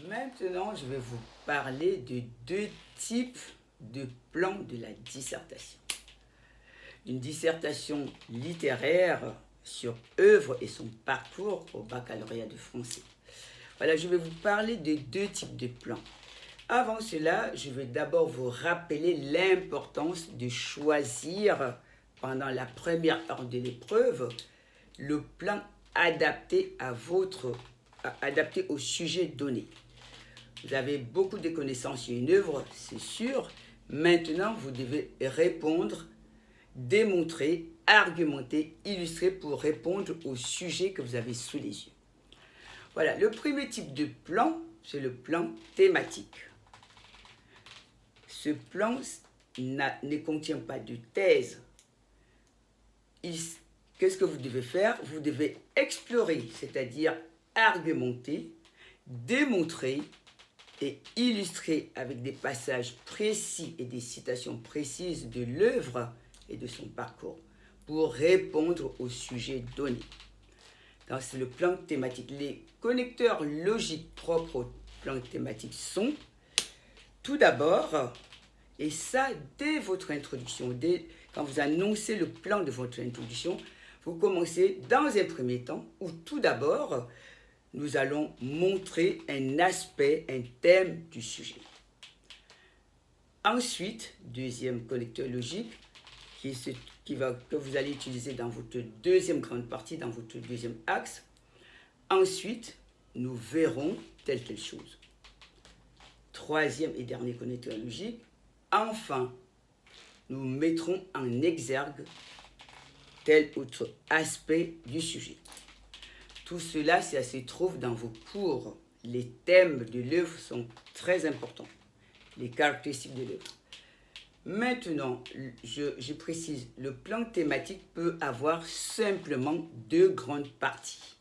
Maintenant, je vais vous parler de deux types de plans de la dissertation. Une dissertation littéraire sur œuvre et son parcours au baccalauréat de français. Voilà, je vais vous parler de deux types de plans. Avant cela, je vais d'abord vous rappeler l'importance de choisir pendant la première heure de l'épreuve le plan adapté adapté au sujet donné. Vous avez beaucoup de connaissances sur une œuvre, c'est sûr. Maintenant, vous devez répondre, démontrer, argumenter, illustrer pour répondre au sujet que vous avez sous les yeux. Voilà, le premier type de plan, c'est le plan thématique. Ce plan ne contient pas de thèse. Qu'est-ce que vous devez faire? Vous devez explorer, c'est-à-dire argumenter, démontrer et illustrer avec des passages précis et des citations précises de l'œuvre et de son parcours pour répondre au sujet donné. Donc, c'est le plan thématique. Les connecteurs logiques propres au plan thématique sont, tout d'abord, et ça dès votre introduction, quand vous annoncez le plan de votre introduction, vous commencez dans un premier temps où tout d'abord, nous allons montrer un aspect, un thème du sujet. Ensuite, deuxième connecteur logique, que vous allez utiliser dans votre deuxième grande partie, dans votre deuxième axe. Ensuite, nous verrons telle chose. Troisième et dernier connecteur logique. Enfin, nous mettrons en exergue tel autre aspect du sujet. Tout cela, ça se trouve dans vos cours. Les thèmes de l'œuvre sont très importants. Les caractéristiques de l'œuvre. Maintenant, je précise, le plan thématique peut avoir simplement deux grandes parties.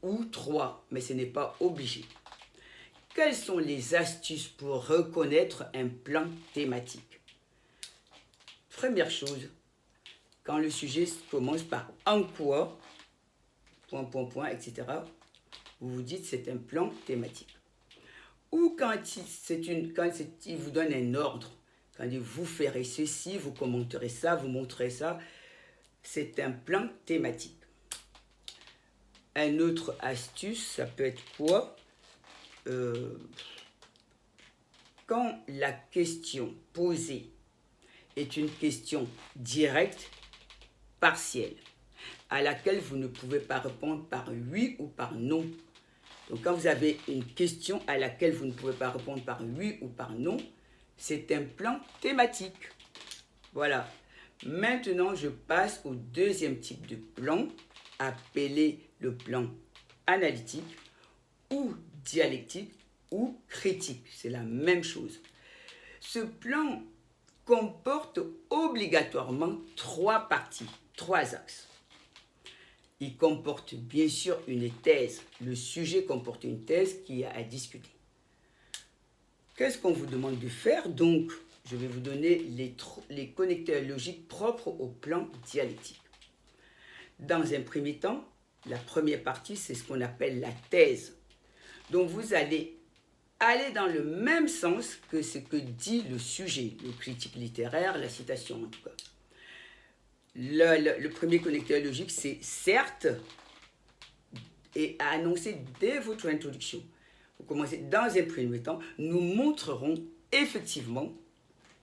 Ou trois, mais ce n'est pas obligé. Quelles sont les astuces pour reconnaître un plan thématique? Première chose, quand le sujet commence par « en quoi », etc., vous vous dites c'est un plan thématique. Ou quand il vous donne un ordre, quand il dit vous ferez ceci, vous commenterez ça, vous montrez ça, c'est un plan thématique. Un autre astuce, ça peut être quoi? Quand la question posée est une question directe, partielle, à laquelle vous ne pouvez pas répondre par oui ou par non. Donc quand vous avez une question à laquelle vous ne pouvez pas répondre par oui ou par non, c'est un plan thématique. Voilà. Maintenant, je passe au deuxième type de plan, appelé le plan analytique ou dialectique ou critique. C'est la même chose. Ce plan comporte obligatoirement trois parties, trois axes. Il comporte bien sûr une thèse. Le sujet comporte une thèse qui a à discuter. Qu'est-ce qu'on vous demande de faire? Donc, je vais vous donner les connecteurs logiques propres au plan dialectique. Dans un premier temps, la première partie, c'est ce qu'on appelle la thèse. Donc, vous allez aller dans le même sens que ce que dit le sujet, le critique littéraire, la citation en tout cas. Le premier connecteur logique, c'est certes, et à annoncer dès votre introduction. Vous commencez dans un premier temps, nous montrerons effectivement,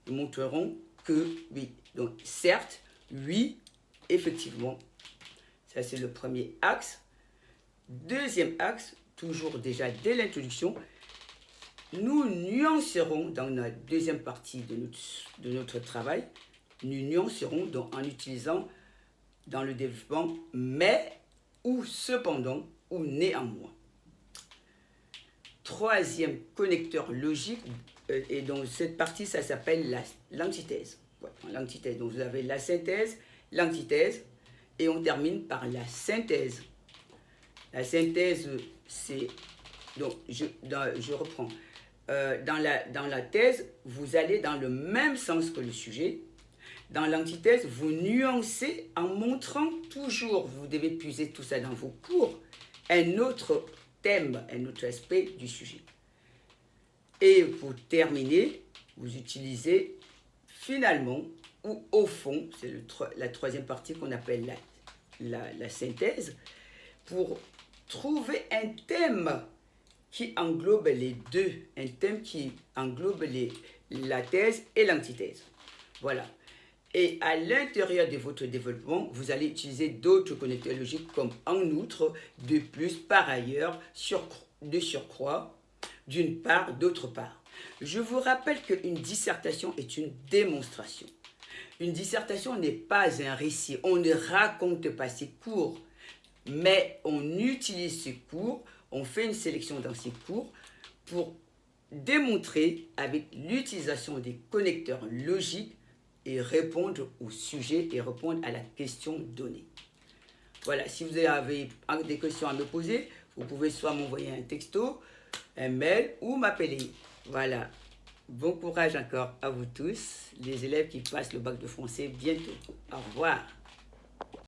que oui. Donc certes, oui, effectivement. Ça c'est le premier axe. Deuxième axe, toujours déjà dès l'introduction, nous nuancerons dans la deuxième partie de notre travail, nous nuancerons donc en utilisant dans le développement mais, ou cependant, ou néanmoins. Troisième connecteur logique, et donc cette partie, ça s'appelle l'antithèse. Voilà, l'antithèse. Donc vous avez la synthèse, l'antithèse, et on termine par la synthèse. La synthèse, c'est... Donc, je reprends. Dans la thèse, vous allez dans le même sens que le sujet. Dans l'antithèse, vous nuancez en montrant toujours, vous devez puiser tout ça dans vos cours, un autre thème, un autre aspect du sujet. Et pour terminer, vous utilisez finalement ou au fond, c'est la troisième partie qu'on appelle la synthèse, pour trouver un thème qui englobe les deux, un thème qui englobe la thèse et l'antithèse. Voilà. Et à l'intérieur de votre développement, vous allez utiliser d'autres connecteurs logiques comme en outre, de plus, par ailleurs, de surcroît, d'une part, d'autre part. Je vous rappelle qu'une dissertation est une démonstration. Une dissertation n'est pas un récit. On ne raconte pas ses cours, mais on utilise ces cours, on fait une sélection dans ces cours pour démontrer avec l'utilisation des connecteurs logiques et répondre au sujet et répondre à la question donnée. Voilà, si vous avez des questions à me poser, vous pouvez soit m'envoyer un texto, un mail ou m'appeler. Voilà. Bon courage encore à vous tous, les élèves qui passent le bac de français bientôt. Au revoir.